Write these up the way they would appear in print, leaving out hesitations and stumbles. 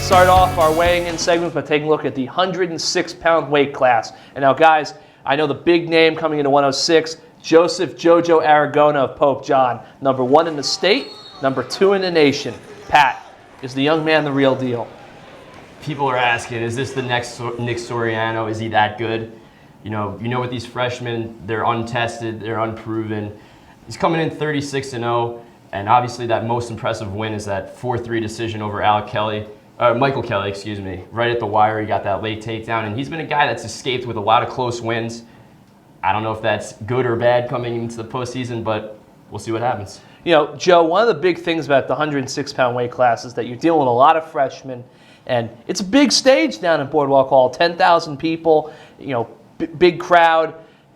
start off our weighing in segment by taking a look at the 106-pound weight class. And now, guys, I know the big name coming into 106, Joseph Jojo Aragona of Pope John. Number 1 in the state, number 2 in the nation. Pat, is the young man the real deal? People are asking, is this the next Nick Soriano? Is he that good? You know with these freshmen, they're untested, they're unproven. He's coming in 36-0, and obviously that most impressive win is that 4-3 decision over Michael Kelly, excuse me. Right at the wire, he got that late takedown, and he's been a guy that's escaped with a lot of close wins. I don't know if that's good or bad coming into the postseason, but we'll see what happens. You know, Joe, one of the big things about the 106-pound weight class is that you're dealing with a lot of freshmen, and it's a big stage down at Boardwalk Hall, 10,000 people, big crowd.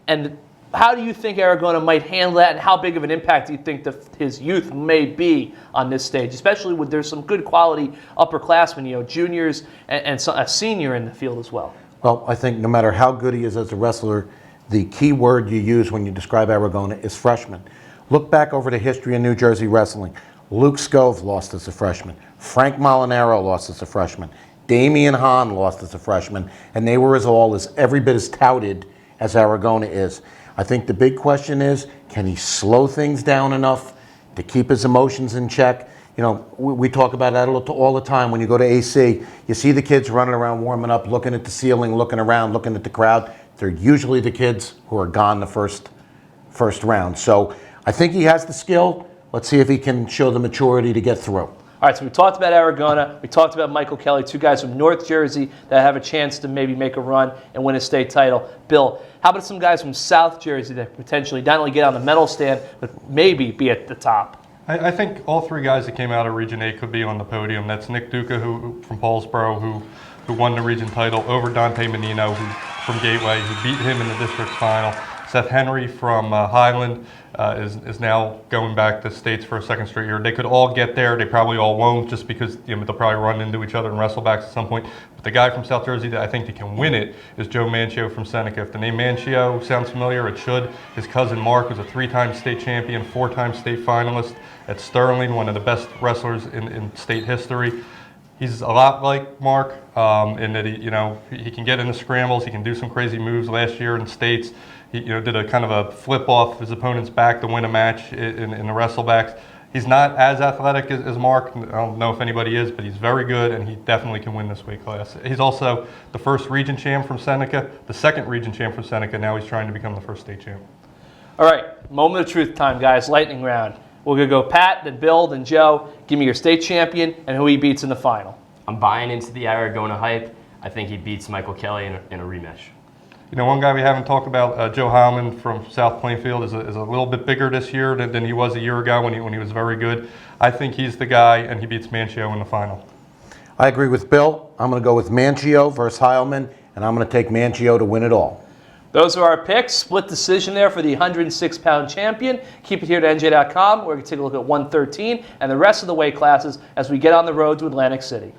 And how do you think Aragona might handle that, and how big of an impact do you think his youth may be on this stage, especially with there's some good quality upperclassmen, juniors and a senior in the field as well? Well, I think no matter how good he is as a wrestler, the key word you use when you describe Aragona is freshman. Look back over the history of New Jersey wrestling. Luke Scove lost as a freshman. Frank Molinaro lost as a freshman. Damian Hahn lost as a freshman. And they were every bit as touted as Aragona is. I think the big question is, can he slow things down enough to keep his emotions in check? We talk about that all the time. When you go to AC, you see the kids running around warming up, looking at the ceiling, looking around, looking at the crowd. They're usually the kids who are gone the first round. So I think he has the skill. Let's see if he can show the maturity to get through. All right, so we talked about Aragona. We talked about Michael Kelly, 2 guys from North Jersey that have a chance to maybe make a run and win a state title. Bill, how about some guys from South Jersey that potentially not only get on the medal stand, but maybe be at the top? I think all 3 guys that came out of Region 8 could be on the podium. That's Nick Duca from Paulsboro, who won the region title over Dante Menino, from Gateway, who beat him in the district's final. Seth Henry from Highland is now going back to states for a 2nd straight year. They could all get there. They probably all won't, just because they'll probably run into each other and wrestle backs at some point. But the guy from South Jersey that I think that can win it is Joe Manchio from Seneca. If the name Manchio sounds familiar, it should. His cousin Mark was a 3-time state champion, 4-time state finalist at Sterling, one of the best wrestlers in state history. He's a lot like Mark in that he can get in the scrambles. He can do some crazy moves. Last year in states, he did a kind of a flip off his opponent's back to win a match in the wrestlebacks. He's not as athletic as Mark. I don't know if anybody is, but he's very good, and he definitely can win this weight class. He's also the 1st region champ from Seneca, the 2nd region champ from Seneca. Now he's trying to become the 1st state champ. All right, moment of truth time, guys. Lightning round. We're going to go Pat, then Bill, then Joe. Give me your state champion and who he beats in the final. I'm buying into the Aragona hype. I think he beats Michael Kelly in a rematch. One guy we haven't talked about, Joe Heilman from South Plainfield, is a little bit bigger this year than he was a year ago when he was very good. I think he's the guy, and he beats Manchio in the final. I agree with Bill. I'm going to go with Manchio versus Heilman, and I'm going to take Manchio to win it all. Those are our picks. Split decision there for the 106-pound champion. Keep it here to NJ.com. We're going to take a look at 113 and the rest of the weight classes as we get on the road to Atlantic City.